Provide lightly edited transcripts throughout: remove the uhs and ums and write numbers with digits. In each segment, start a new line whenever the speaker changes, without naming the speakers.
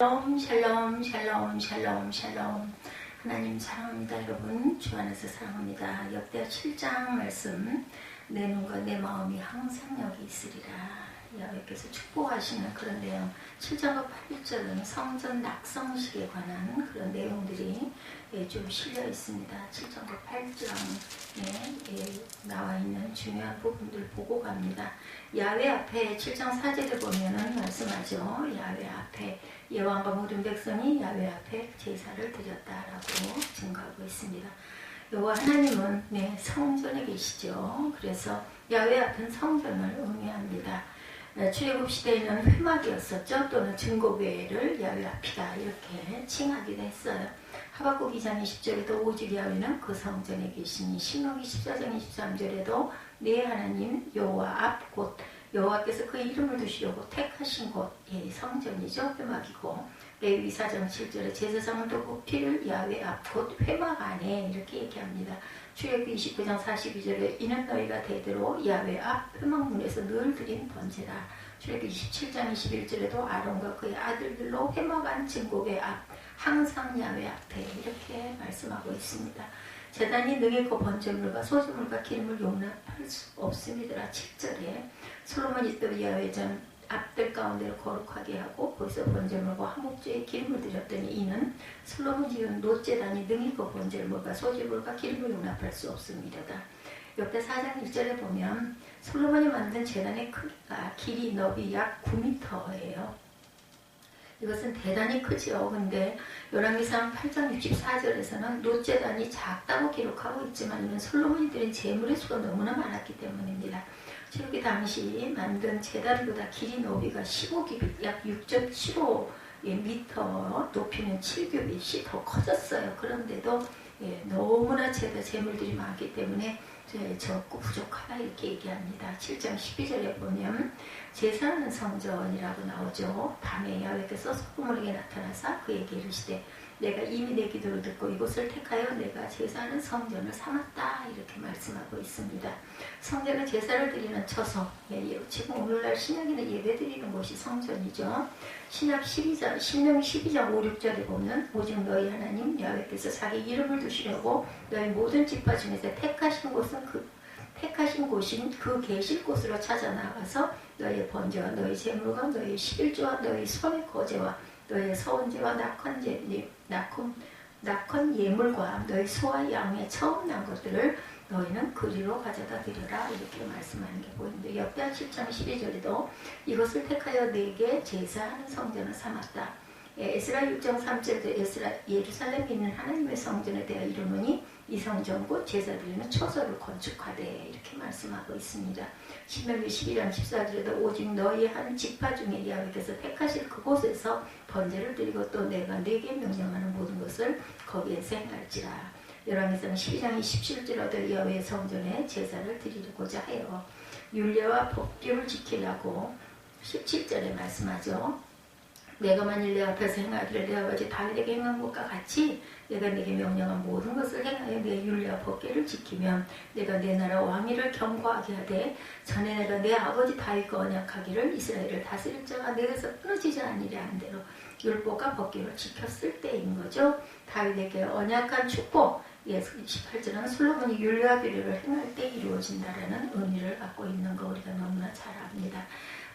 샬롬 샬롬 샬롬 샬롬 샬롬. 하나님 사랑합니다. 여러분 주 안에서 사랑합니다. 역대하 7장 말씀, 내 눈과 내 마음이 항상 여기 있으리라. 여호와께서 축복하시는 그런 내용, 7장과 8절은 성전 낙성식에 관한 그런 내용들이 좀 실려 있습니다. 7장과 8장에 나와 있는 중요한 부분들 보고 갑니다. 야훼 앞에 7장 4절에 보면은 말씀하죠. 야훼 앞에 여호와와 모든 백성이 야훼 앞에 제사를 드렸다라고 증거하고 있습니다. 여호와 하나님은 성전에 계시죠. 그래서 야훼 앞은 성전을 의미합니다. 출애굽 시대에는 회막이었었죠. 또는 증거궤를 야훼 앞이다 이렇게 칭하기도 했어요. 하박국 2장 20절에도 오직 야훼는 그 성전에 계시니, 신명기 14장 23절에도 내 하나님 여호와 앞 곧 여호와께서 그 이름을 두시려고 택하신 곳이 성전이죠. 회막이고, 레위기 4장 7절에 제사장은 또 그 피를 야훼 앞 곧 회막 안에 이렇게 얘기합니다. 출애굽기 29장 42절에 이는 너희가 대대로 야훼 앞 회막문에서 늘 드린 번제라. 출애굽기 27장 21절에도 아론과 그의 아들들로 회막 안 증거궤 앞 항상 야훼 앞에 이렇게 말씀하고 있습니다. 제단이 능히 번제물과 소제물과 기름을 용납할 수 없음이더라. 7절에 솔로몬이 또 야훼전 앞들 가운데를 거룩하게 하고 거기서 번제물과 화목제에 기름을 드렸더니 이는 솔로몬이 지은 놋제단이 능히 번제물과 소제물과 기름을 용납할 수 없습니다. 역대 4장 1절에 보면 솔로몬이 만든 제단의 크기가 길이 너비 약 9m예요. 이것은 대단히 크죠. 근데 열왕기상 8장 64절에서는 놋제단이 작다고 기록하고 있지만 이는 솔로몬이 드린 제물의 수가 너무나 많았기 때문입니다. 출애굽기 당시 만든 제단보다 길이 너비가 15규빗, 약 6.75m, 높이는 7규빗이 더 커졌어요. 그런데도 너무나 제물들이 많기 때문에 적고 부족하다 이렇게 얘기합니다. 7장 12절에 보면 제사하는 성전이라고 나오죠. 밤에 야훼께서 소돔에게 나타나사 그에게 이르시되 내가 이미 내 기도를 듣고 이곳을 택하여 내가 제사하는 성전을 삼았다 이렇게 말씀하고 있습니다. 성전은 제사를 드리는 처소, 지금 오늘날 신약에는 예배 드리는 곳이 성전이죠. 신약 12장, 신명 12장 5, 6절에 보면 오직 너희 하나님 야훼께서 자기 이름을 두시려고 너희 모든 지파 중에서 택하신 곳인 그 계실 곳으로 찾아 나가서 너희의 번제와 너희 제물과 너희 11조와 너희 손의 거제와 너희의 서원제와 낙헌 예물과 너희 소와 양의 처음 난 것들을 너희는 그리로 가져다 드려라 이렇게 말씀하는 게 보이는데, 역대하 7장 12절에도 이것을 택하여 내게 제사하는 성전을 삼았다. 에스라 6장 3절에도 예루살렘에 있는 하나님의 성전에 대하여 이르노니 이 성전 곧 제사 드리는 처소를 건축하되 이렇게 말씀하고 있습니다. 신명기 12장 14절에도 오직 너희 한 지파 중에 야훼께서 택하실 그곳에서 번제를 드리고 또 내가 네게 명령하는 모든 것을 거기에서 행할지라. 열왕기상 12장 27절에도 야훼의 성전에 제사를 드리고자 해요. 율례와 법규를 지키려고 17절에 말씀하죠. 내가 만일 내 앞에서 행하기를 내 아버지 다윗에게 행한 것과 같이 내가 네게 명령한 모든 것을 행하여 내 율례와 법규를 지키면 내가 내 나라 왕위를 견고하게 하되 전에 내가 내 아버지 다윗과 언약하기를 이스라엘을 다스릴 자가 내게서 끊어지지 않으려 한 대로 율법과 법규를 지켰을 때인 거죠. 다윗에게 언약한 축복, 28절은 솔로몬이 율례와 규례를 행할 때 이루어진다라는 의미를 갖고 있는 거 우리가 너무나 잘 압니다.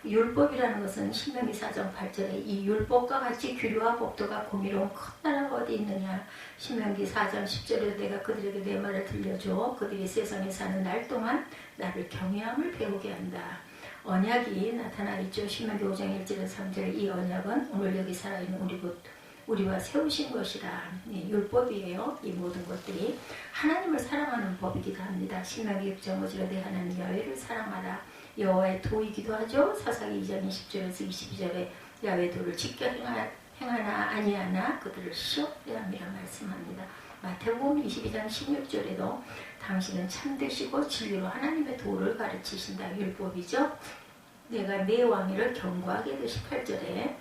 율법이라는 것은 신명기 4장 8절에 이 율법과 같이 규례와 법도가 공의로운 큰 나라가 어디 있느냐. 신명기 4장 10절에 내가 그들에게 내 말을 들려줘 그들이 세상에 사는 날 동안 나를 경외함을 배우게 한다. 언약이 나타나 있죠. 신명기 5장 1절에서 3절에 이 언약은 오늘 여기 살아있는 우리와 세우신 것이라. 율법이에요. 이 모든 것들이 하나님을 사랑하는 법이기도 합니다. 신명기 6장 5절에 내 하나님 야훼를 사랑하라. 여호와의 도이기도 하죠. 사사기 2장 20절에서 22절에 야훼 도를 지켜 행하나 아니하나 그들을 시험하려 함이라 말씀합니다. 마태복음 22장 16절에도 당신은 참되시고 진리로 하나님의 도를 가르치신다. 율법이죠. 내가 내 왕위를 견고하게 해도 18절에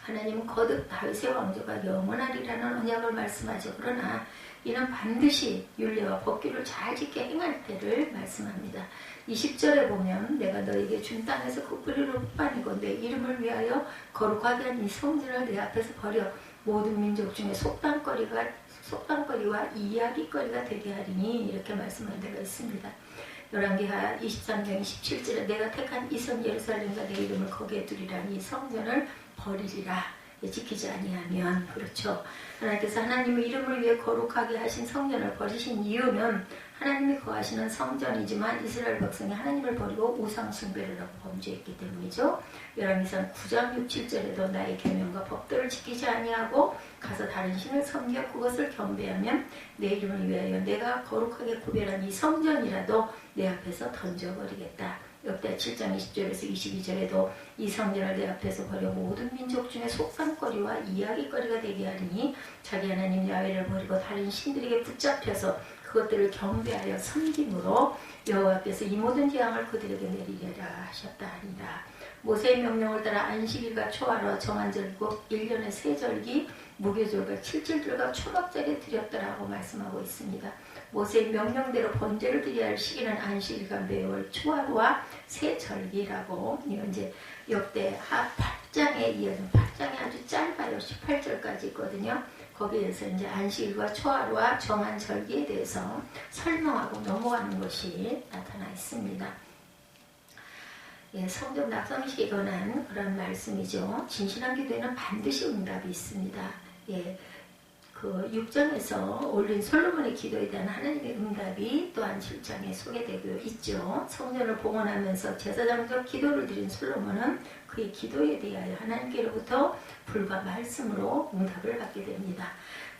하나님은 거듭 다윗의 왕조가 영원하리라는 언약을 말씀하죠. 그러나 이는 반드시 율례와 법규를 잘 지켜 행할 때를 말씀합니다. 20절에 보면 내가 너에게 준 땅에서 그 뿌리를 뽑아내고 내 이름을 위하여 거룩하게 한 이 성전을 내 앞에서 버려 모든 민족 중에 속담거리와 이야기거리가 되게 하리니 이렇게 말씀한 데가 있습니다. 열왕기하 23장 17절에 내가 택한 이 성 예루살렘과 내 이름을 거기에 두리라니 이 성전을 버리리라. 지키지 아니하면 그렇죠. 하나님께서 하나님의 이름을 위해 거룩하게 하신 성전을 버리신 이유는 하나님이 거하시는 성전이지만 이스라엘 백성이 하나님을 버리고 우상 숭배를 하고 범죄했기 때문이죠. 열왕기상 9장 6, 7절에도 나의 계명과 법도를 지키지 아니하고 가서 다른 신을 섬겨 그것을 경배하면 내 이름을 위하여 내가 거룩하게 구별한 이 성전이라도 내 앞에서 던져버리겠다. 역대 7장 20절에서 22절에도 이 성전을 내 앞에서 버려 모든 민족 중에 속상거리와 이야기거리가 되게 하리니 자기 하나님 야훼를 버리고 다른 신들에게 붙잡혀서 그것들을 경배하여 섬김으로 여호와께서 이 모든 재앙을 그들에게 내리리라 하셨다 하니라. 모세의 명령을 따라 안식일과 초하루와 정한절기고 1년에 3절기 무교절과 7절들과 초막절에 드렸더라고 말씀하고 있습니다. 모세의 명령대로 번제를 드려야 할 시기는 안식일과 매월 초하루와 3절기라고 이제 역대하 8장에 이어진 8장이 아주 짧아요. 18절까지 있거든요. 거기에서 이제 안식일과 초하루와 정한절기에 대해서 설명하고 넘어가는 것이 나타나 있습니다. 예, 성전 낙성식에 관한 그런 말씀이죠. 진실한 기도에는 반드시 응답이 있습니다. 예, 그 6장에서 올린 솔로몬의 기도에 대한 하나님의 응답이 또한 7장에 소개되고 있죠. 성전을 봉헌하면서 제사장적 기도를 드린 솔로몬은 그의 기도에 대하여 하나님께로부터 불과 말씀으로 응답을 받게 됩니다.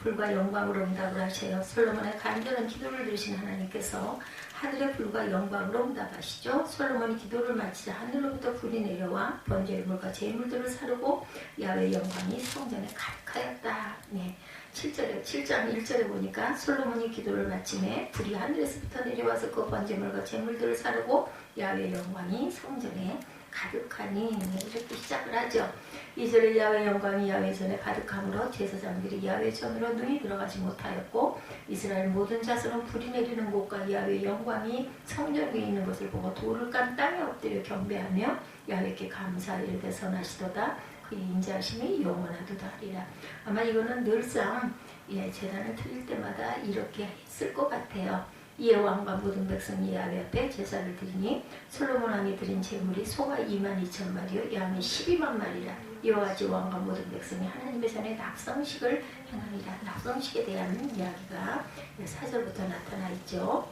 불과 영광으로 응답을 하셔요. 솔로몬의 간절한 기도를 들으신 하나님께서 하늘의 불과 영광으로 응답하시죠. 솔로몬이 기도를 마치자 하늘로부터 불이 내려와 번제물과 제물들을 사르고 야훼의 영광이 성전에 가득하였다. 네. 7장 1절에 보니까 솔로몬이 기도를 마침에 불이 하늘에서부터 내려와서 그 번제물과 제물들을 사르고 야훼의 영광이 성전에 가득하니 이렇게 시작을 하죠. 2절에 야훼의 영광이 야훼 전에 가득함으로 제사장들이 야훼 전으로 눈이 들어가지 못하였고 이스라엘 모든 자손은 불이 내리는 곳과 야훼의 영광이 성전 위에 있는 것을 보고 돌을 깐 땅에 엎드려 경배하며 야훼께 감사하리되 선하시도다. 그의 인자하심이 영원하도다 하리라. 아마 이거는 늘상 제단을 드릴 때마다 이렇게 했을 것 같아요. 이에 왕과 모든 백성이 야훼 앞에 제사를 드리니 솔로몬 왕이 드린 제물이 소가 22,000마리요 양이 12만마리라. 이와 같이 왕과 모든 백성이 하나님의 전에 낙성식을 행하리라. 낙성식에 대한 이야기가 4절부터 나타나 있죠.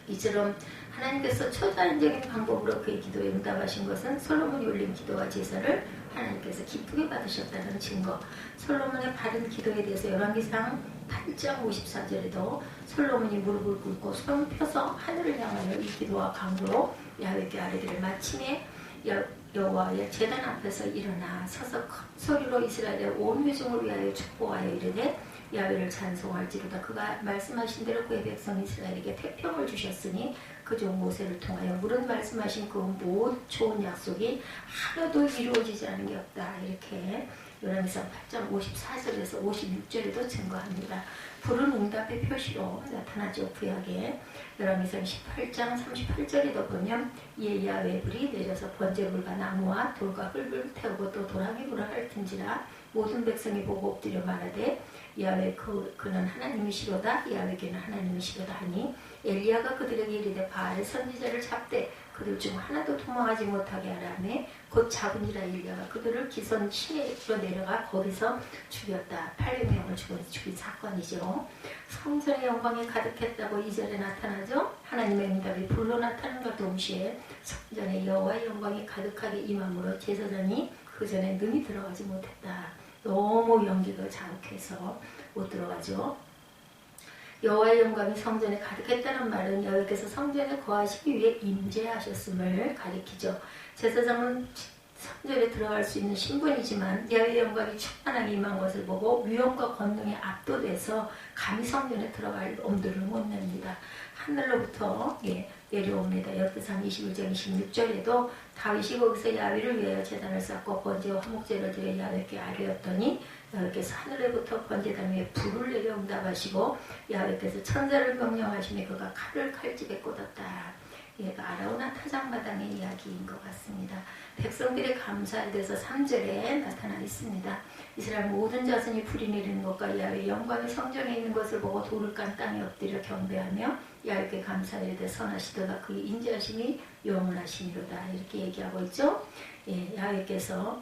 이처럼 하나님께서 초자연적인 방법으로 그의 기도에 응답하신 것은 솔로몬이 올린 기도와 제사를 하나님께서 기쁘게 받으셨다는 증거. 솔로몬의 바른 기도에 대해서 열왕기상 8장 54절에도 솔로몬이 무릎을 꿇고 손을 펴서 하늘을 향하여 이 기도와 강구로 야훼께 아뢰기를 마침에 여호와의 제단 앞에서 일어나 서서 큰 소리로 이스라엘의 온 회중을 위하여 축복하여 이르되 야훼를 찬송할지로다. 그가 말씀하신 대로 그의 백성 이스라엘에게 태평을 주셨으니 그종 모세를 통하여 물은 말씀하신 그 모든 좋은 약속이 하나도 이루어지지 않은 게 없다. 이렇게 열왕기상 8장 54절에서 56절에도 증거합니다. 불은 응답의 표시로 나타나죠. 구약에 열왕기상 18장 38절에도 보면 이에 야훼의 불이 내려서 번제물과 나무와 돌과 흙을 태우고 또 도랑이불을 핥은지라 모든 백성이 보고 엎드려 말하되 야훼 그는 하나님이시로다. 야훼께는 하나님이시로다 하니 엘리야가 그들에게 이르되 바알 선지자를 잡되 그들 중 하나도 도망하지 못하게 하라매 곧 잡으니라. 엘리야가 그들을 기손 시내로 내려가 거기서 죽였다. 800명을 죽인 사건이죠. 성전의 영광이 가득했다고 2절에 나타나죠. 하나님의 응답이 불로 나타난과 동시에 성전의 여호와의 영광이 가득하게 임함으로 제사장이 그 전에 눈이 들어가지 못했다. 너무 연기가 자욱해서 못 들어가죠. 여호와의 영광이 성전에 가득했다는 말은 여호와께서 성전에 거하시기 위해 임재하셨음을 가리키죠. 제사장은 성전에 들어갈 수 있는 신분이지만 여호와의 영광이 충만하게 임한 것을 보고 위엄과 권능에 압도돼서 감히 성전에 들어갈 엄두를 못 냅니다. 하늘로부터 내려옵니다. 역대상 21장 26절에도 다윗이 거기서 야훼를 위하여 제단을 쌓고 번제와 화목제를 드려 야훼께 아뢰었더니 야훼께서 하늘에부터 번제단 위에 불을 내려 응답하시고 야훼께서 천사를 명령하시니 그가 칼을 칼집에 꽂았다. 얘가 아라우나 타작마당의 이야기인 것 같습니다. 백성들의 감사에 대해서 3절에 나타나 있습니다. 이스라엘 모든 자손이 불이 내리는 것과 야훼의 영광이 성전에 있는 것을 보고 돌을 깐 땅에 엎드려 경배하며 야훼께 감사에 대해 선하시도다. 그의 인자하심이 영원하시니로다. 이렇게 얘기하고 있죠. 예, 야훼께서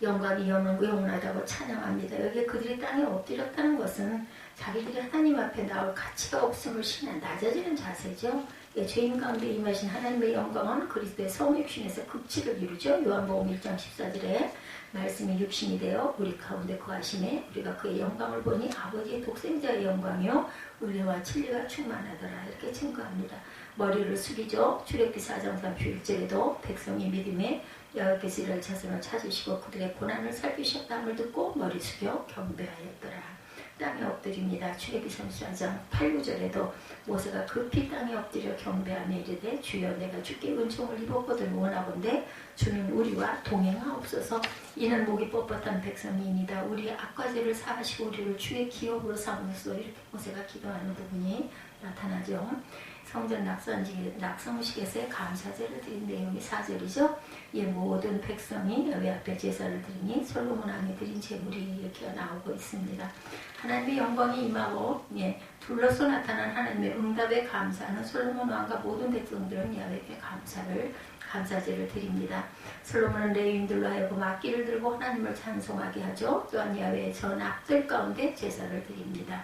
영광이 영원하다고 찬양합니다. 여기에 그들이 땅에 엎드렸다는 것은 자기들이 하나님 앞에 나올 가치가 없음을 신한 낮아지는 자세죠. 예, 죄인 가운데 임하신 하나님의 영광은 그리스도의 성육신에서 극치를 이루죠. 요한복음 1장 14절에 말씀이 육신이 되어 우리 가운데 거하시네. 우리가 그의 영광을 보니 아버지의 독생자의 영광이요 은혜와 진리가 충만하더라. 이렇게 증거합니다. 머리를 숙이죠. 출애굽기 4장 31절에도 백성이 믿음에 야훼께서 이스라엘 자손을 찾으시고 그들의 고난을 살피셨다함을 듣고 머리 숙여 경배하였더라. 땅에 엎드립니다. 출애굽기 34장 8, 9절에도 모세가 급히 땅에 엎드려 경배하며 이르되 주여 내가 주께 은총을 입었거든 원하건대 주는 우리와 동행하옵소서. 이는 목이 뻣뻣한 백성이니이다. 우리의 악과죄를 사하시고 우리를 주의 기업으로 삼으소서. 이렇게 모세가 기도하는 부분이 나타나죠. 성전 낙성식에서의 감사제를 드린 내용이 4절이죠. 이 모든 백성이 야훼 앞에 제사를 드리니 솔로몬 왕이 드린 제물이 이렇게 나오고 있습니다. 하나님의 영광이 임하고 둘러서 나타난 하나님의 응답에 감사하는 솔로몬 왕과 모든 백성들은 야훼께 감사제를 드립니다. 솔로몬은 레위인들로 하여금 악기를 들고 하나님을 찬송하게 하죠. 또한 야훼의 전 악들 가운데 제사를 드립니다.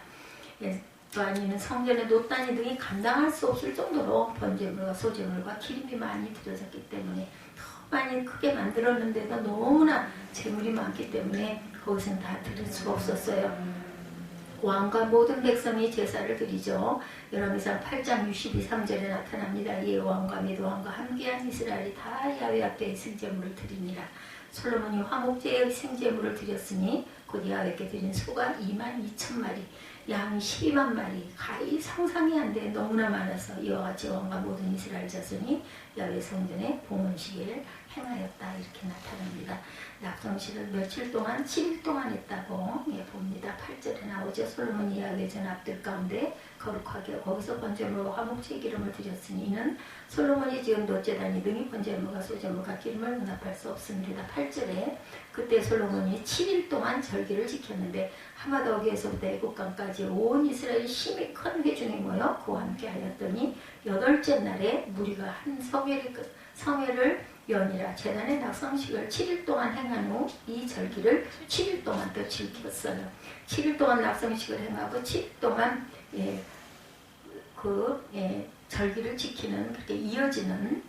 또한 이는 성전의 놋단위 등이 감당할 수 없을 정도로 번제물과 소제물과 기름이 많이 들여졌기 때문에 더 많이 크게 만들었는데도 너무나 재물이 많기 때문에 거기서는 다 드릴 수가 없었어요. 왕과 모든 백성이 제사를 드리죠. 열왕기상 8장 62~3절에 나타납니다. 이에 왕과 및 왕과 함께한 이스라엘이 다 야훼 앞에 승제물을 드리니라. 솔로몬이 화목제의 생제물을 드렸으니 곧 야훼께 드린 소가 22,000마리, 양이 12만마리, 가히 상상이 안 돼 너무나 많아서 이와 같이 왕과 모든 이스라엘 자손이 야훼 성전에 봉헌식을 행하였다. 이렇게 나타납니다. 낙성식을 며칠 동안 7일 동안 했다고 봅니다. 8절에 나오죠. 솔로몬이 야훼 전 앞들 가운데 거룩하게 거기서 번제물과 화목제의 기름을 드렸으니 이는 솔로몬이 지은 놋제단이 등이 번제물과 소제물과 기름을 응답할 수 없습니다. 8절에 그때 솔로몬이 7일 동안 절기를 지켰는데 하마더기에서부터 애국강까지 온 이스라엘이 힘이 큰 회중이 모여 그와 함께 하였더니 8째 날에 무리가 한 성회를 연이라. 제단의 낙성식을 7일 동안 행한 후 이 절기를 7일 동안 또 지켰어요. 7일 동안 낙성식을 행하고 7일 동안 절기를 지키는 그렇게 이어지는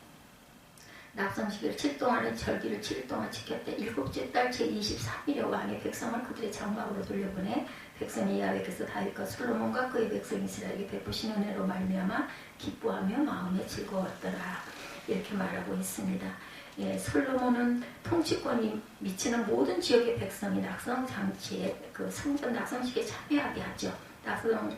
낙성식을 7일 동안의 절기를 7일 동안 지켰대. 7째 달 제23일에 왕의 백성을 그들의 장막으로 돌려보내 백성이 야훼께서 다윗과 솔로몬과 그의 백성 이스라엘에게 베푸신 은혜로 말미암아 기뻐하며 마음에 즐거웠더라. 이렇게 말하고 있습니다. 솔로몬은 통치권이 미치는 모든 지역의 백성이 낙성장치에 성전 낙성식에 참여하게 하죠.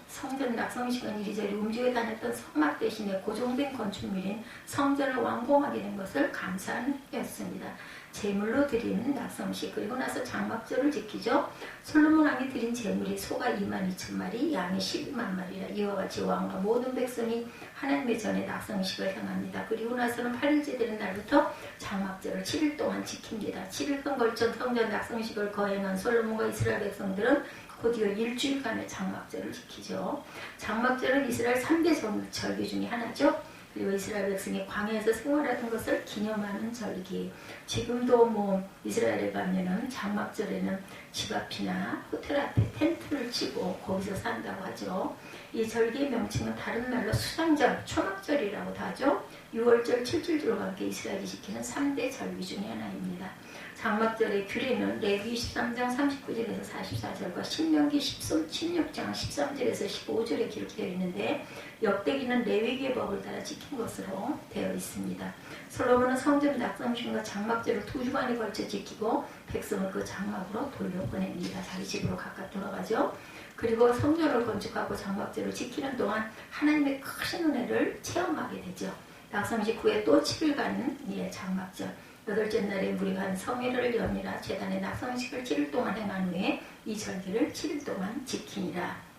성전 낙성식은 이리저리 움직여 다녔던 성막 대신에 고정된 건축물인 성전을 완공하게 된 것을 감사한 해였습니다. 제물로 드린 낙성식, 그리고 나서 장막절을 지키죠. 솔로몬 왕이 드린 제물이 소가 22,000마리, 양이 12만마리라. 이와 같이 왕과 모든 백성이 하나님의 전에 낙성식을 행합니다. 그리고 나서는 8일째 되는 날부터 장막절을 7일 동안 지킵니다. 7일간 걸쳐 성전 낙성식을 거행한 솔로몬과 이스라엘 백성들은 곧이어 일주일간의 장막절을 지키죠. 장막절은 이스라엘 3대 절기 중에 하나죠. 그리고 이스라엘 백성이 광야에서 생활하던 것을 기념하는 절기. 지금도 이스라엘에 가면은 장막절에는 집 앞이나 호텔 앞에 텐트를 치고 거기서 산다고 하죠. 이 절기의 명칭은 다른 말로 수장절, 초막절이라고도 하죠. 6월절 7절절과 함께 이스라엘이 지키는 3대 절기 중에 하나입니다. 장막절의 규례는 레위 13장 39절에서 44절과 신명기 16장 13절에서 15절에 기록되어 있는데 역대기는 레위기의 법을 따라 지킨 것으로 되어 있습니다. 솔로몬은 성전 낙성신과 장막절을 2주간에 걸쳐 지키고 백성을 그 장막으로 돌려보냅니다. 자기 집으로 각각 돌아가죠. 그리고 성전을 건축하고 장막절을 지키는 동안 하나님의 크신 은혜를 체험하게 되죠. 낙성식 후에 또 7일간 장막절 8째 날에 무리가 한 성회를 여니라. 제단의 낙성식을 7일 동안 행한 후에 이 절기를 7일 동안 지키니라.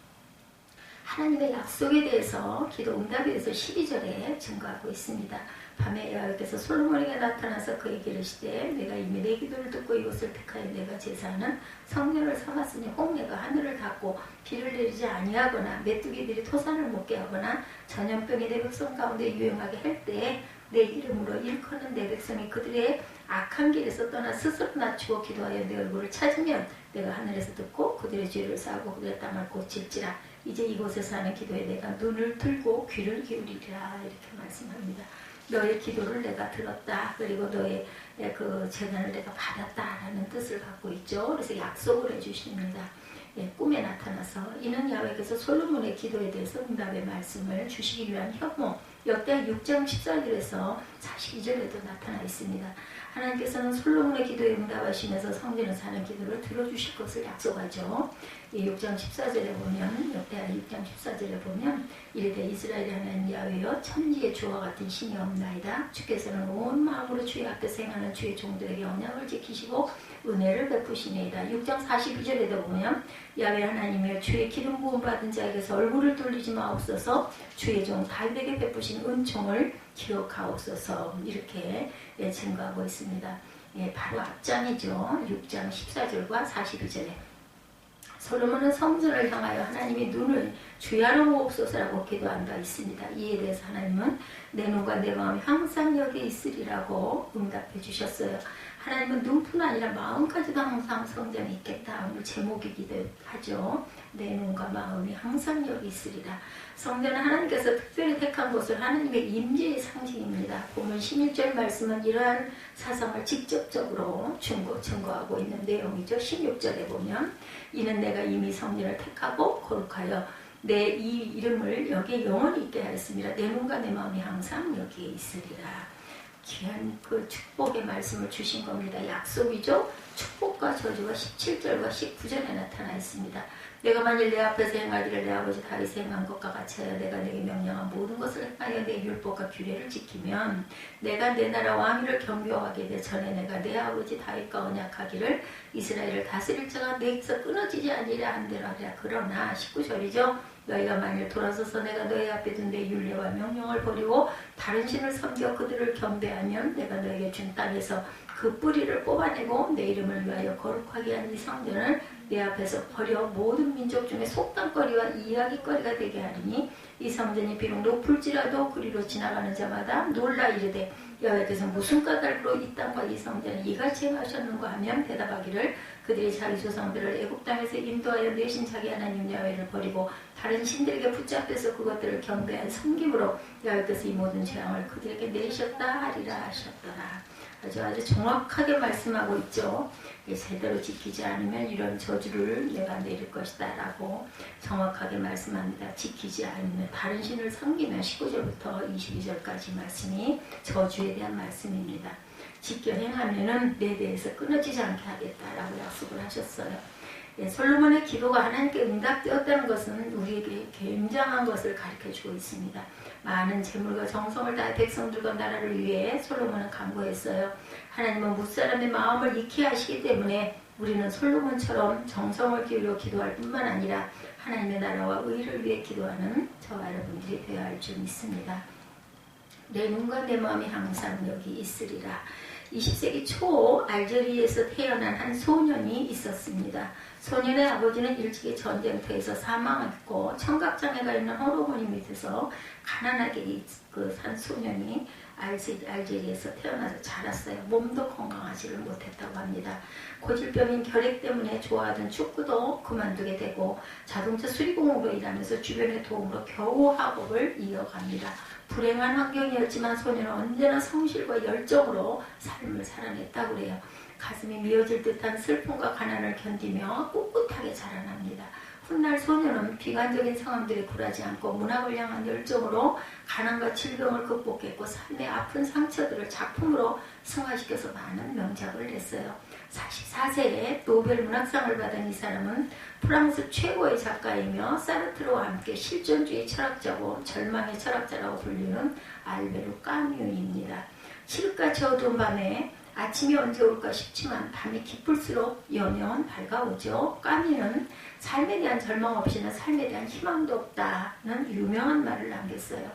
하나님의 약속에 대해서 기도 응답에 대해서 12절에 증거하고 있습니다. 밤에 여호와께서 솔로몬에게 나타나서 그에게 이르시되 내가 이미 내 기도를 듣고 이곳을 택하여 내가 제사하는 성전을 삼았으니 혹 내가 하늘을 닫고 비를 내리지 아니하거나 메뚜기들이 토산을 먹게 하거나 전염병이 내 백성 가운데 유행하게 할 때에 내 이름으로 일컫는 내 백성이 그들의 악한 길에서 떠나 스스로 낮추고 기도하여 내 얼굴을 찾으면 내가 하늘에서 듣고 그들의 죄를 사하고 그들의 땅을 고칠지라. 이제 이곳에서 하는 기도에 내가 눈을 들고 귀를 기울이리라. 이렇게 말씀합니다. 너의 기도를 내가 들었다. 그리고 너의 그 재난을 내가 받았다라는 뜻을 갖고 있죠. 그래서 약속을 해주십니다. 꿈에 나타나서 이는 야훼께서 솔로몬의 기도에 대해서 응답의 말씀을 주시기 위한 현모 역대하 6장 14절에서 42절에도 나타나 있습니다. 하나님께서는 솔로몬의 기도에 응답하시면서 성전에서 하는 기도를 들어주실 것을 약속하죠. 6장 14절에 보면 역대하 6장 14절에 보면 이르되 이스라엘의 하나님 야훼여 천지의 주와 같은 신이 없나이다. 주께서는 온 마음으로 주의 앞에서 행하는 주의 종들에게 언약을 지키시고 은혜를 베푸시니이다. 6장 42절에도 보면 야훼 하나님이여 주의 기름 부음 받은 자에게서 얼굴을 돌리지 마옵소서. 주의 종 다윗에게 베푸신 은총을 기억하옵소서. 이렇게 증거하고 있습니다. 바로 앞장이죠. 6장 14절과 42절에 솔로몬은 성전을 향하여 하나님의 눈을 주야로 모옵소서라고 기도한 바 있습니다. 이에 대해서 하나님은 내 눈과 내 마음이 항상 여기 있으리라고 응답해 주셨어요. 하나님은 눈뿐 아니라 마음까지도 항상 성전에 있겠다. 오늘 제목이기도 하죠. 내 눈과 마음이 항상 여기 있으리라. 성전은 하나님께서 특별히 택한 곳을 하나님의 임재의 상징입니다. 보면 16절 말씀은 이러한 사상을 직접적으로 증거하고 있는 내용이죠. 16절에 보면 이는 내가 이미 성전을 택하고 거룩하여 내 이 이름을 여기에 영원히 있게 하였습니다. 내 눈과 내 마음이 항상 여기에 있으리라. 귀한 그 축복의 말씀을 주신 겁니다. 약속이죠. 축복과 저주가 17절과 19절에 나타나 있습니다. 내가 만일 내 앞에서 행하기를 내 아버지 다윗이 행한 것과 같이 하여 내가 내게 명령한 모든 것을 행하여 내 율법과 규례를 지키면 내가 내 나라 왕위를 경배하게 되 전에 내가 내 아버지 다윗과 언약하기를 이스라엘을 다스릴 자가 내게서 끊어지지 아니라 한 대로 하리라. 그러나 19절이죠. 너희가 만일 돌아서서 내가 너희 앞에 둔 내 율례와 명령을 버리고 다른 신을 섬겨 그들을 경배하면 내가 너에게 준 땅에서 그 뿌리를 뽑아내고 내 이름을 위하여 거룩하게 한 이 성전을 내 앞에서 버려 모든 민족 중에 속담거리와 이야기거리가 되게 하리니 이 성전이 비록 높을지라도 그리로 지나가는 자마다 놀라 이르되 여호와께서 무슨 까닭으로 이 땅과 이 성전을 이같이 행하셨는가 하면 대답하기를 그들이 자기 조상들을 애굽 땅에서 인도하여 내신 자기 하나님 야훼를 버리고 다른 신들에게 붙잡혀서 그것들을 경배한 섬김으로 여호와께서 이 모든 재앙을 그들에게 내셨다 하리라 하셨더라. 아주 정확하게 말씀하고 있죠. 제대로 지키지 않으면 이런 저주를 내가 내릴 것이다 라고 정확하게 말씀합니다. 지키지 않으면 다른 신을 섬기면 19절부터 22절까지 말씀이 저주에 대한 말씀입니다. 지켜 행하면은 내 대해서 끊어지지 않게 하겠다라고 약속을 하셨어요. 솔로몬의 기도가 하나님께 응답되었다는 것은 우리에게 굉장한 것을 가르쳐주고 있습니다. 많은 재물과 정성을 다해 백성들과 나라를 위해 솔로몬은 간구했어요. 하나님은 무사람의 마음을 익히 하시기 때문에 우리는 솔로몬처럼 정성을 기울여 기도할 뿐만 아니라 하나님의 나라와 의를 위해 기도하는 저와 여러분들이 되어야 할 줄 믿습니다. 내 눈과 내 마음이 항상 여기 있으리라. 20세기 초 알제리에서 태어난 한 소년이 있었습니다. 소년의 아버지는 일찍이 전쟁터에서 사망했고 청각장애가 있는 호르몬이 밑에서 가난하게 산 소년이 알제리에서 태어나서 자랐어요. 몸도 건강하지를 못했다고 합니다. 고질병인 결핵 때문에 좋아하던 축구도 그만두게 되고 자동차 수리공으로 일하면서 주변의 도움으로 겨우 학업을 이어갑니다. 불행한 환경이었지만 소녀는 언제나 성실과 열정으로 삶을 살아냈다고 그래요. 가슴이 미어질 듯한 슬픔과 가난을 견디며 꿋꿋하게 자라납니다. 훗날 소녀는 비관적인 상황들에 굴하지 않고 문학을 향한 열정으로 가난과 질병을 극복했고 삶의 아픈 상처들을 작품으로 승화시켜서 많은 명작을 냈어요. 44세에 노벨 문학상을 받은 이 사람은 프랑스 최고의 작가이며 사르트르와 함께 실존주의 철학자고 절망의 철학자라고 불리는 알베르 까뮈입니다. 칠흑같이 어두운 밤에 아침이 언제 올까 싶지만 밤이 깊을수록 여면 밝아오죠. 까뮈는 삶에 대한 절망 없이는 삶에 대한 희망도 없다는 유명한 말을 남겼어요.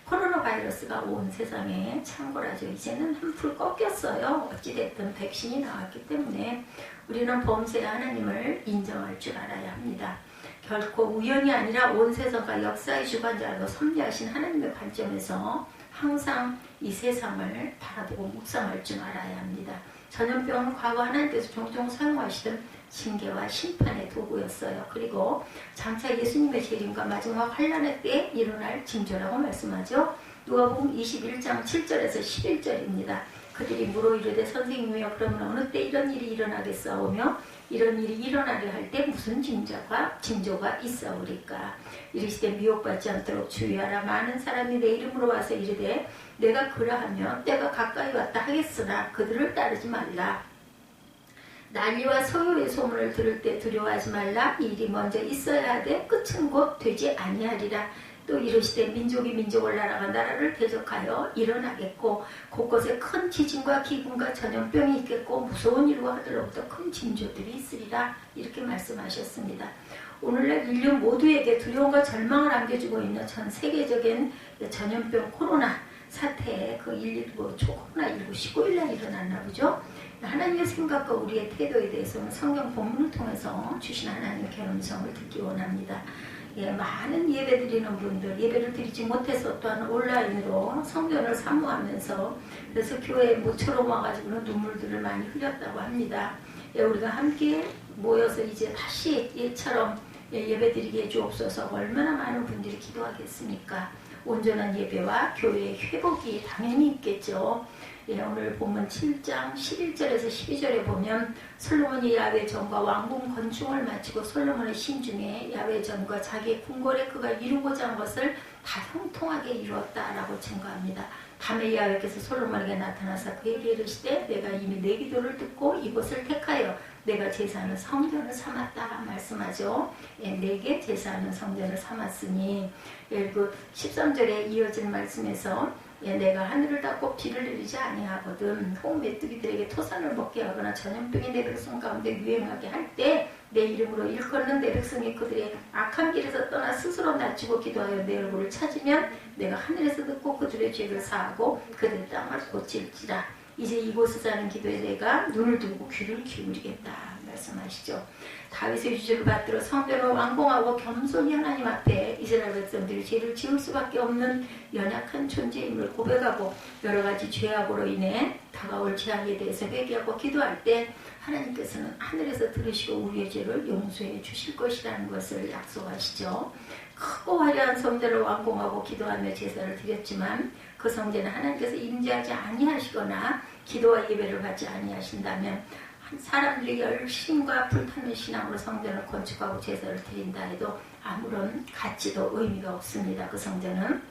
코로나 바이러스가 온 세상에 창궐하죠. 이제는 한풀 꺾였어요. 어찌됐든 백신이 나왔기 때문에 우리는 범세의 하나님을 인정할 줄 알아야 합니다. 결코 우연이 아니라 온 세상과 역사의 주관자로 섭리하신 하나님의 관점에서 항상 이 세상을 바라보고 묵상할 줄 알아야 합니다. 전염병은 과거 하나님께서 종종 사용하시던 징계와 심판의 도구였어요. 그리고 장차 예수님의 재림과 마지막 환란의 때에 일어날 징조라고 말씀하죠. 누가복음 21장 7절에서 11절입니다. 그들이 물어 이르되 선생님이여 그러면 어느 때 이런 일이 일어나겠사오며 이런 일이 일어나려 할 때 무슨 징조가 있사오리까. 이르시되 미혹받지 않도록 주의하라. 많은 사람이 내 이름으로 와서 이르되 내가 그러하면 때가 가까이 왔다 하겠으나 그들을 따르지 말라. 난리와 서요의 소문을 들을 때 두려워하지 말라. 이 일이 먼저 있어야 하되 끝은 곧 되지 아니하리라. 또 이르시되 민족이 민족을 나라가 나라를 대적하여 일어나겠고 곳곳에 큰 지진과 기근과 전염병이 있겠고 무서운 일과 하늘로부터 큰 징조들이 있으리라. 이렇게 말씀하셨습니다. 오늘날 인류 모두에게 두려움과 절망을 안겨주고 있는 전 세계적인 전염병 코로나 사태에 그 코로나19 19일날 일어났나 보죠. 하나님의 생각과 우리의 태도에 대해서는 성경 본문을 통해서 주신 하나님의 경험성을 듣기 원합니다. 많은 예배 드리는 분들, 예배를 드리지 못해서 또한 온라인으로 성전을 사모하면서 그래서 교회에 모처럼 와가지고는 눈물들을 많이 흘렸다고 합니다. 우리가 함께 모여서 이제 다시 옛처럼 예배 드리게 해주옵소서. 얼마나 많은 분들이 기도하겠습니까? 온전한 예배와 교회의 회복이 당연히 있겠죠. 오늘 본문 7장 11절에서 12절에 보면 솔로몬이 야훼 전과 왕궁 건축을 마치고 솔로몬의 신 중에 야훼 전과 자기의 궁궐에 그가 이루고자 한 것을 다 형통하게 이루었다라고 증거합니다. 밤에 야훼께서 솔로몬에게 나타나서 그에게 이르시되 내가 이미 내 기도를 듣고 이곳을 택하여 내가 제사하는 성전을 삼았다 말씀하죠. 내게 제사하는 성전을 삼았으니 그 13절에 이어진 말씀에서 내가 하늘을 닫고 비를 내리지 아니하거든. 혹 메뚜기들에게 토산을 먹게 하거나 전염병이 내 백성 가운데 유행하게 할 때 내 이름으로 일컫는 내 백성이 그들의 악한 길에서 떠나 스스로 낮추고 기도하여 내 얼굴을 찾으면 내가 하늘에서 듣고 그들의 죄를 사하고 그들 땅을 고칠지라. 이제 이곳에 사는 기도에 내가 눈을 두고 귀를 기울이겠다 말씀하시죠. 다윗의 주제를 받들어 성전을 완공하고 겸손히 하나님 앞에 이스라엘 백성들이 죄를 지을 수밖에 없는 연약한 존재임을 고백하고 여러 가지 죄악으로 인해 다가올 재앙에 대해서 회개하고 기도할 때 하나님께서는 하늘에서 들으시고 우리의 죄를 용서해 주실 것이라는 것을 약속하시죠. 크고 화려한 성전을 완공하고 기도하며 제사를 드렸지만 그 성전에 하나님께서 임재하지 아니하시거나 기도와 예배를 받지 아니하신다면 사람들이 열심과 불타는 신앙으로 성전을 건축하고 제사를 드린다 해도 아무런 가치도 의미가 없습니다. 그 성전은.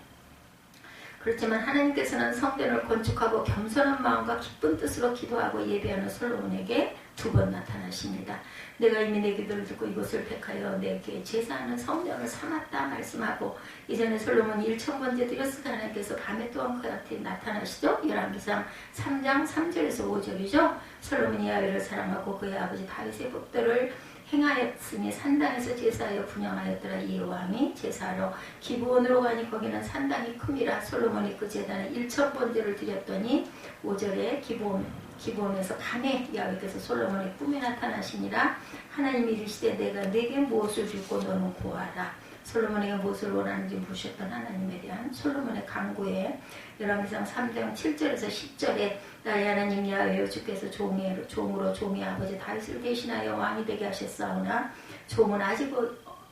그렇지만 하나님께서는 성전을 건축하고 겸손한 마음과 기쁜 뜻으로 기도하고 예배하는 솔로몬에게 두 번 나타나십니다. 내가 이미 내 기도를 듣고 이곳을 택하여 내게 제사하는 성전을 삼았다 말씀하고 이전에 솔로몬이 1000번째 드렸을 때 하나님께서 밤에 또한 그한테 나타나시죠. 열왕기상 3장 3절에서 5절이죠. 솔로몬이 야훼를 사랑하고 그의 아버지 다윗의 법도를 행하였으니 산당에서 제사하여 분향하였더라. 이 왕이 제사하러 기브온으로 가니 거기는 산당이 큼이라. 솔로몬이 그 제단에 1000번째를 드렸더니 5절에 기브온에서 밤에 야훼께서 솔로몬의 꿈에 나타나시니라. 하나님이 이르시되 내가 네게 무엇을 주고 너는 구하라. 솔로몬에게 무엇을 원하는지 물으셨던 하나님에 대한 솔로몬의 간구에 열왕기상 3장 7절에서 10절에 나의 하나님 야훼여 주께서 종으로 종의 아버지 다윗을 대신하여 왕이 되게 하셨사오나 종은 아직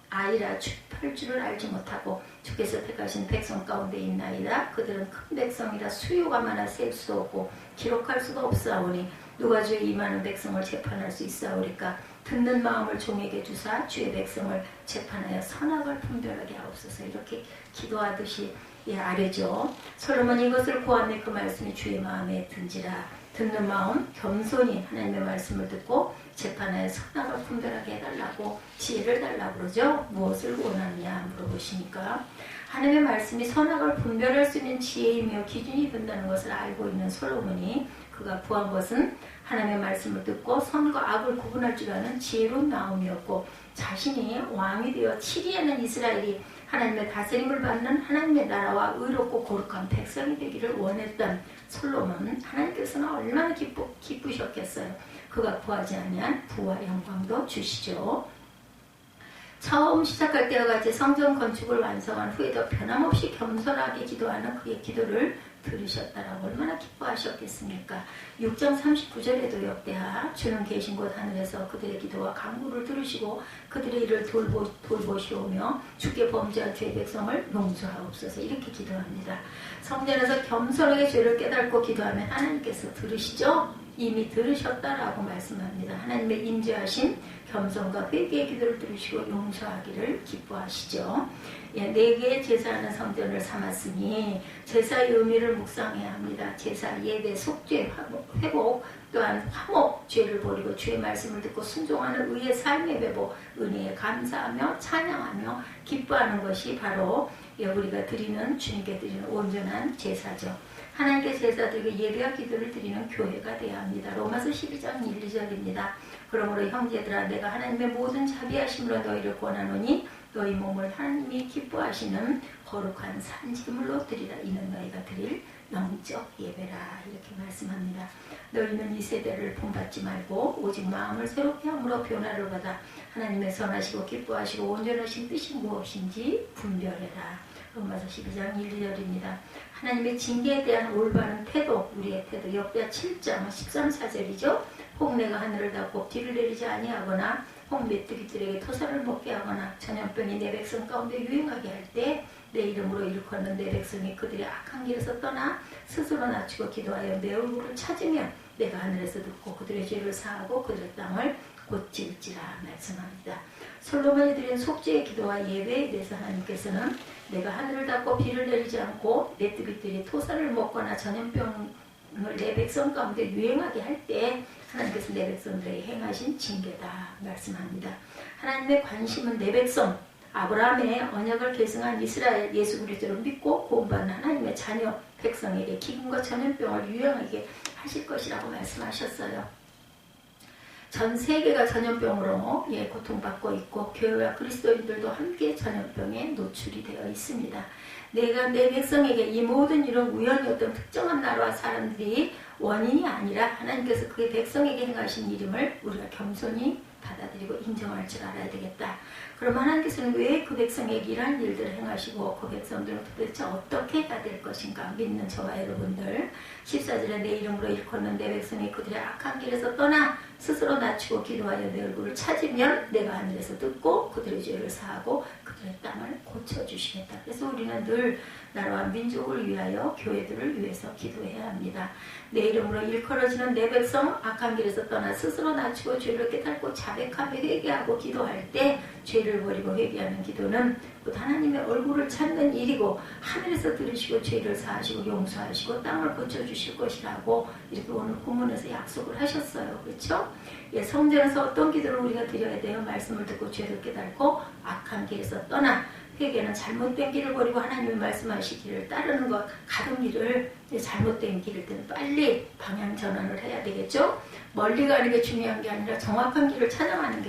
아이라 할 줄을 알지 못하고 주께서 택하신 백성 가운데 있나이다. 그들은 큰 백성이라 수요가 많아 셀 수도 없고 기록할 수도 없사오니 누가 주의 이 많은 백성을 재판할 수 있사오리까. 듣는 마음을 종에게 주사 주의 백성을 재판하여 선악을 분별하게 하옵소서. 이렇게 기도하듯이 아뢰죠. 솔로몬이 이것을 고하매 그 말씀이 주의 마음에 든지라. 듣는 마음 겸손히 하나님의 말씀을 듣고 재판하여 선악을 분별하게 해달라고 지혜를 달라고 그러죠. 무엇을 원하느냐 물어보시니까 하나님의 말씀이 선악을 분별할 수 있는 지혜이며 기준이 된다는 것을 알고 있는 솔로몬이 그가 구한 것은 하나님의 말씀을 듣고 선과 악을 구분할 줄 아는 지혜로운 마음이었고 자신이 왕이 되어 7위에는 이스라엘이 하나님의 다스림을 받는 하나님의 나라와 의롭고 거룩한 백성이 되기를 원했던 솔로몬, 하나님께서는 얼마나 기쁘셨겠어요. 그가 구하지 아니한 부와 영광도 주시죠. 처음 시작할 때와 같이 성전 건축을 완성한 후에도 변함없이 겸손하게 기도하는 그의 기도를 들으셨다라고 얼마나 기뻐하셨겠습니까? 6장 39절에도 역대하 주는 계신 곳 하늘에서 그들의 기도와 간구를 들으시고 그들의 일을 돌보시오며 주께 범죄한 죄의 백성을 용서하옵소서. 이렇게 기도합니다. 성전에서 겸손하게 죄를 깨닫고 기도하면 하나님께서 들으시죠? 이미 들으셨다라고 말씀합니다. 하나님의 임재하신 겸손과 회개의 기도를 들으시고 용서하기를 기뻐하시죠. 4개의 제사하는 성전을 삼았으니 제사의 의미를 묵상해야 합니다. 제사, 예배, 속죄, 회복, 또한 화목, 죄를 버리고 주의 말씀을 듣고 순종하는 의의 삶의 회복, 은혜에 감사하며 찬양하며 기뻐하는 것이 바로 우리가 드리는, 주님께 드리는 온전한 제사죠. 하나님께 제사 드리고 예배와 기도를 드리는 교회가 되어야 합니다. 로마서 12장 1, 2절입니다. 그러므로 형제들아 내가 하나님의 모든 자비하심으로 너희를 권하노니 너희 몸을 하나님이 기뻐하시는 거룩한 산지물로 드리라. 이는 너희가 드릴 영적 예배라. 이렇게 말씀합니다. 너희는 이 세대를 본받지 말고 오직 마음을 새롭게 함으로 변화를 받아 하나님의 선하시고 기뻐하시고 온전하신 뜻이 무엇인지 분별해라. 로마서 12장 1, 2절입니다. 하나님의 징계에 대한 올바른 태도, 우리의 태도, 역대하 7장 13, 14절이죠. 혹 내가 하늘을 닫고 비를 내리지 아니하거나 혹 메뚜기들에게 토사를 먹게 하거나 전염병이 내 백성 가운데 유행하게 할 때 내 이름으로 일컫는 내 백성이 그들의 악한 길에서 떠나 스스로 낮추고 기도하여 내 얼굴을 찾으면 내가 하늘에서 듣고 그들의 죄를 사하고 그들의 땅을 고칠지라 말씀합니다. 솔로몬이 드린 속죄의 기도와 예배에 대해서 하나님께서는 내가 하늘을 닫고 비를 내리지 않고 메뚜기들이 토사를 먹거나 전염병을 내 백성 가운데 유행하게 할 때 하나님께서 내 백성들에게 행하신 징계다 말씀합니다. 하나님의 관심은 내 백성, 아브라함의 언약을 계승한 이스라엘 예수 그리스도를 믿고 구원받는 하나님의 자녀 백성에게 기근과 전염병을 유행하게 하실 것이라고 말씀하셨어요. 전 세계가 전염병으로 고통받고 있고 교회와 그리스도인들도 함께 전염병에 노출이 되어 있습니다. 내가 내 백성에게 이 모든 일은 우연히 어떤 특정한 나라와 사람들이 원인이 아니라 하나님께서 그의 백성에게 행하신 일임을 우리가 겸손히 받아들이고 인정할 줄 알아야 되겠다. 그럼 하나님께서는 왜 그 백성에게 이러한 일들을 행하시고 그 백성들은 도대체 어떻게 해야 될 것인가. 믿는 저와 여러분들 14절에 내 이름으로 일컫는 내 백성이 그들의 악한 길에서 떠나 스스로 낮추고 기도하여 내 얼굴을 찾으면 내가 하늘에서 듣고 그들의 죄를 사하고 그들의 땅을 고쳐주시겠다. 그래서 우리는 늘 나라와 민족을 위하여 교회들을 위해서 기도해야 합니다. 내 이름으로 일컬어지는 내 백성 악한 길에서 떠나 스스로 낮추고 죄를 깨닫고 자백하며 회개하고 기도할 때 죄를 버리고 회개하는 기도는 곧 하나님의 얼굴을 찾는 일이고 하늘에서 들으시고 죄를 사하시고 용서하시고 땅을 고쳐주실 것이라고 이렇게 오늘 본문에서 약속을 하셨어요. 그렇죠? 성전에서 어떤 기도를 우리가 드려야 돼요? 말씀을 듣고 죄를 깨닫고 악한 길에서 떠나 회개는 잘못된 길을 버리고 하나님의 말씀하시기를 따르는 것, 가는 길을 잘못된 길일 때는 빨리 방향 전환을 해야 되겠죠? 멀리 가는 게 중요한 게 아니라 정확한 길을 찾아가는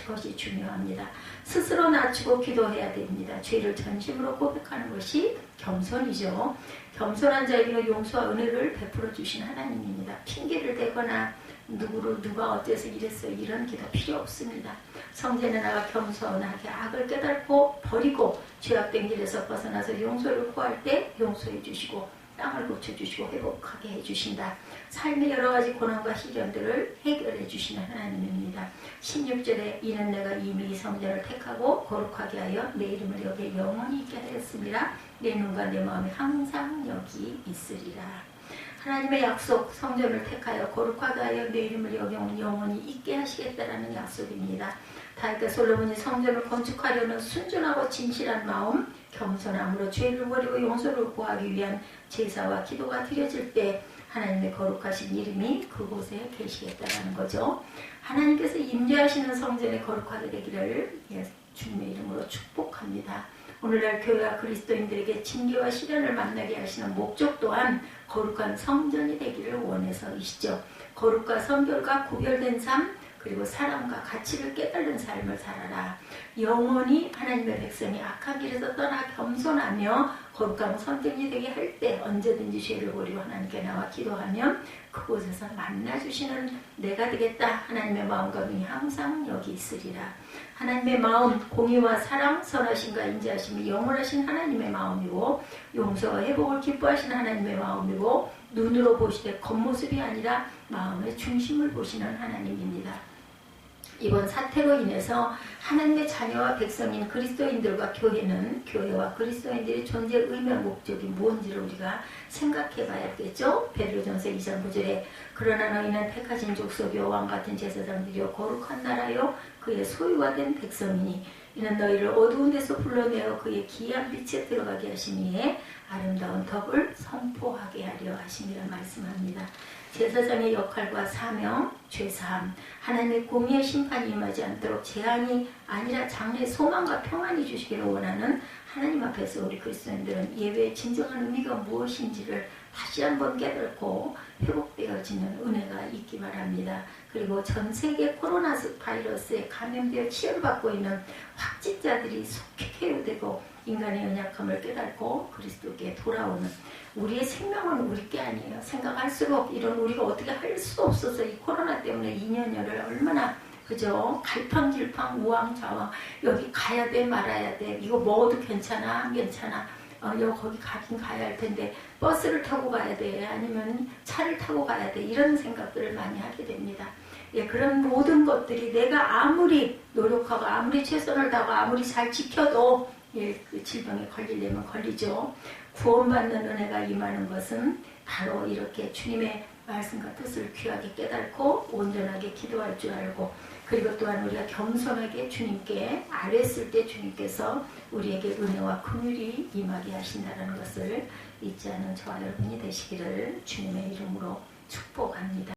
것이 중요합니다. 스스로 낮추고 기도해야 됩니다. 죄를 전심으로 고백하는 것이 겸손이죠. 겸손한 자에게는 용서와 은혜를 베풀어 주신 하나님입니다. 핑계를 대거나 누가 어째서 이랬어요. 이런 기도 필요 없습니다. 성전에 나가 겸손하게 악을 깨닫고 버리고 죄악된 길에서 벗어나서 용서를 구할 때 용서해 주시고 땅을 고쳐주시고 회복하게 해주신다. 삶의 여러 가지 고난과 시련들을 해결해 주시는 하나님입니다. 16절에 이는 내가 이미 이 성전을 택하고 거룩하게 하여 내 이름을 여기에 영원히 있게 하였습니다. 내 눈과 내 마음이 항상 여기 있으리라. 하나님의 약속, 성전을 택하여 거룩하게 하여 내 이름을 여기 영원히 있게 하시겠다라는 약속입니다. 다윗과 솔로몬이 성전을 건축하려는 순전하고 진실한 마음, 겸손함으로 죄를 버리고 용서를 구하기 위한 제사와 기도가 드려질 때 하나님의 거룩하신 이름이 그곳에 계시겠다는 거죠. 하나님께서 임재하시는 성전에 거룩하게 되기를 주님의 이름으로 축복합니다. 오늘날 교회와 그리스도인들에게 징계와 시련을 만나게 하시는 목적 또한 거룩한 성전이 되기를 원해서이시죠. 거룩과 성결과 구별된 삶, 그리고 사랑과 가치를 깨달은 삶을 살아라. 영원히 하나님의 백성이 악한 길에서 떠나 겸손하며 거룩한 성전이 되게 할 때 언제든지 죄를 버리고 하나님께 나와 기도하면 그곳에서 만나주시는 내가 되겠다. 하나님의 마음과 눈이 항상 여기 있으리라. 하나님의 마음, 공의와 사랑, 선하심과 인자하심이 영원하신 하나님의 마음이고 용서와 회복을 기뻐하시는 하나님의 마음이고 눈으로 보시되 겉모습이 아니라 마음의 중심을 보시는 하나님입니다. 이번 사태로 인해서 하나님의 자녀와 백성인 그리스도인들과 교회와 그리스도인들의 존재 의미와 목적이 무엇인지를 우리가 생각해 봐야겠죠. 베드로전서 2장 9절에 그러나 너희는 택하신 족속이요 왕같은 제사장들이요 거룩한 나라요 그의 소유가 된 백성이니 이는 너희를 어두운 데서 불러내어 그의 기이한 빛에 들어가게 하시니에 아름다운 덕을 선포하게 하려 하심이라 말씀합니다. 제사장의 역할과 사명, 죄사함, 하나님의 공의의 심판이 임하지 않도록 재앙이 아니라 장래 소망과 평안이 주시기를 원하는 하나님 앞에서 우리 그리스도인들은 예배의 진정한 의미가 무엇인지를 다시 한번 깨닫고 회복되어지는 은혜가 있기 바랍니다. 그리고 전 세계 코로나 바이러스에 감염되어 치료를 받고 있는 확진자들이 속히 쾌유되고 인간의 연약함을 깨닫고 그리스도께 돌아오는 우리의 생명은 우리 게 아니에요. 생각할수록 이런 우리가 어떻게 할 수 없어서 이 코로나 때문에 2년여를 얼마나 그죠? 갈팡질팡 우왕좌왕 여기 가야 돼 말아야 돼 이거 먹어도 괜찮아 안 괜찮아 거기 가긴 가야 할 텐데 버스를 타고 가야 돼 아니면 차를 타고 가야 돼 이런 생각들을 많이 하게 됩니다. 그런 모든 것들이 내가 아무리 노력하고 아무리 최선을 다하고 아무리 잘 지켜도 그 질병에 걸리려면 걸리죠. 구원받는 은혜가 임하는 것은 바로 이렇게 주님의 말씀과 뜻을 귀하게 깨닫고 온전하게 기도할 줄 알고 그리고 또한 우리가 겸손하게 주님께 아뢰었을 때 주님께서 우리에게 은혜와 긍휼이 임하게 하신다는 것을 잊지 않은 저와 여러분이 되시기를 주님의 이름으로 축복합니다.